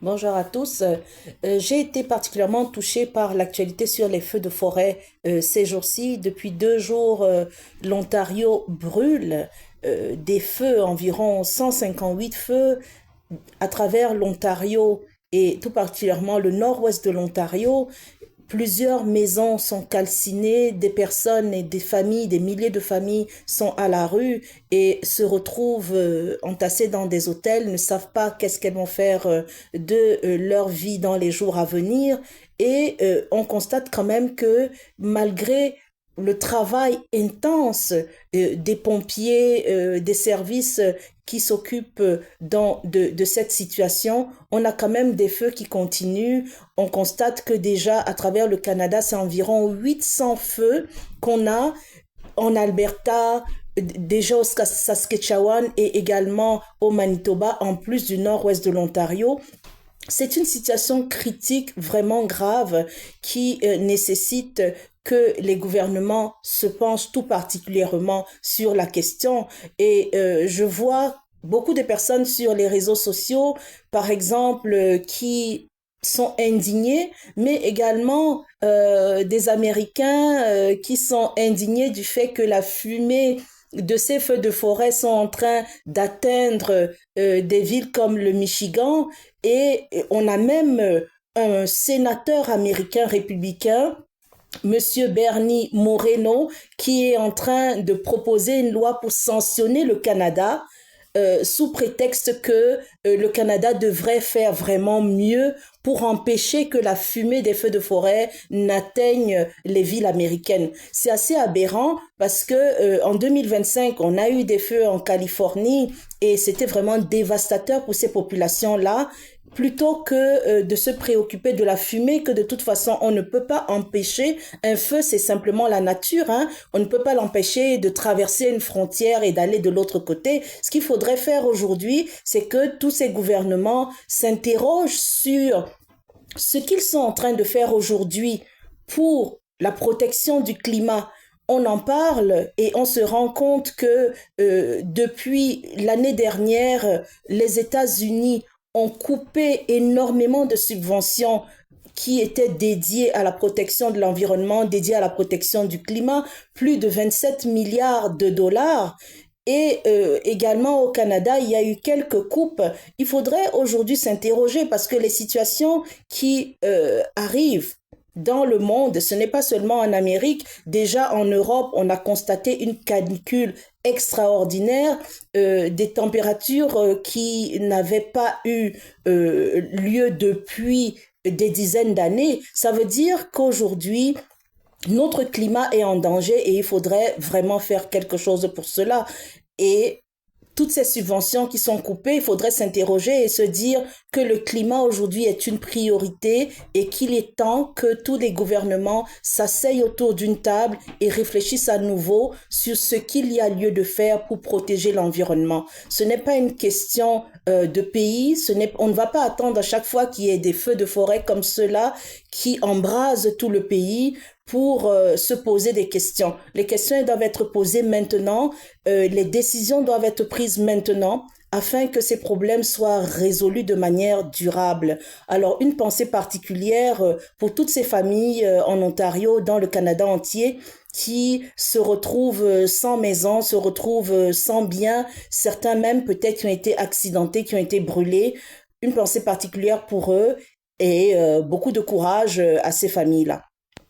Bonjour à tous. J'ai été particulièrement touchée par l'actualité sur les feux de forêt ces jours-ci. Depuis 2 jours, l'Ontario brûle des feux, environ 158 feux à travers l'Ontario et tout particulièrement le nord-ouest de l'Ontario. Plusieurs maisons sont calcinées, des personnes et des familles, des milliers de familles sont à la rue et se retrouvent entassées dans des hôtels, ne savent pas qu'est-ce qu'elles vont faire de leur vie dans les jours à venir. Et on constate quand même que malgré le travail intense des pompiers, des services qui s'occupent de cette situation, on a quand même des feux qui continuent. On constate que déjà à travers le Canada, c'est environ 800 feux qu'on a en Alberta, déjà au Saskatchewan et également au Manitoba, en plus du nord-ouest de l'Ontario. C'est une situation critique vraiment grave qui nécessite que les gouvernements se penchent tout particulièrement sur la question. Et je vois beaucoup de personnes sur les réseaux sociaux, par exemple, qui sont indignés, mais également des Américains qui sont indignés du fait que la fumée de ces feux de forêt sont en train d'atteindre des villes comme le Michigan et on a même un sénateur américain républicain, Monsieur Bernie Moreno, qui est en train de proposer une loi pour sanctionner le Canada sous prétexte que le Canada devrait faire vraiment mieux pour empêcher que la fumée des feux de forêt n'atteigne les villes américaines. C'est assez aberrant parce que en 2025, on a eu des feux en Californie et c'était vraiment dévastateur pour ces populations-là. Plutôt que de se préoccuper de la fumée, que de toute façon on ne peut pas empêcher. Un feu, c'est simplement la nature, hein. On ne peut pas l'empêcher de traverser une frontière et d'aller de l'autre côté. Ce qu'il faudrait faire aujourd'hui, c'est que tous ces gouvernements s'interrogent sur ce qu'ils sont en train de faire aujourd'hui pour la protection du climat. On en parle et on se rend compte que depuis l'année dernière, les États-Unis ont coupé énormément de subventions qui étaient dédiées à la protection de l'environnement, dédiées à la protection du climat, plus de 27 milliards de dollars. Et également au Canada, il y a eu quelques coupes. Il faudrait aujourd'hui s'interroger parce que les situations qui arrivent dans le monde, ce n'est pas seulement en Amérique. Déjà en Europe, on a constaté une canicule extraordinaire, des températures qui n'avaient pas eu lieu depuis des dizaines d'années. Ça veut dire qu'aujourd'hui, notre climat est en danger et il faudrait vraiment faire quelque chose pour cela. Et toutes ces subventions qui sont coupées, il faudrait s'interroger et se dire que le climat aujourd'hui est une priorité et qu'il est temps que tous les gouvernements s'asseyent autour d'une table et réfléchissent à nouveau sur ce qu'il y a lieu de faire pour protéger l'environnement. Ce n'est pas une question de pays, on ne va pas attendre à chaque fois qu'il y ait des feux de forêt comme ceux-là qui embrasent tout le pays pour se poser des questions. Les questions doivent être posées maintenant, les décisions doivent être prises maintenant afin que ces problèmes soient résolus de manière durable. Alors, une pensée particulière pour toutes ces familles en Ontario, dans le Canada entier, qui se retrouvent sans maison, se retrouvent sans bien, certains même peut-être qui ont été accidentés, qui ont été brûlés. Une pensée particulière pour eux et beaucoup de courage à ces familles-là.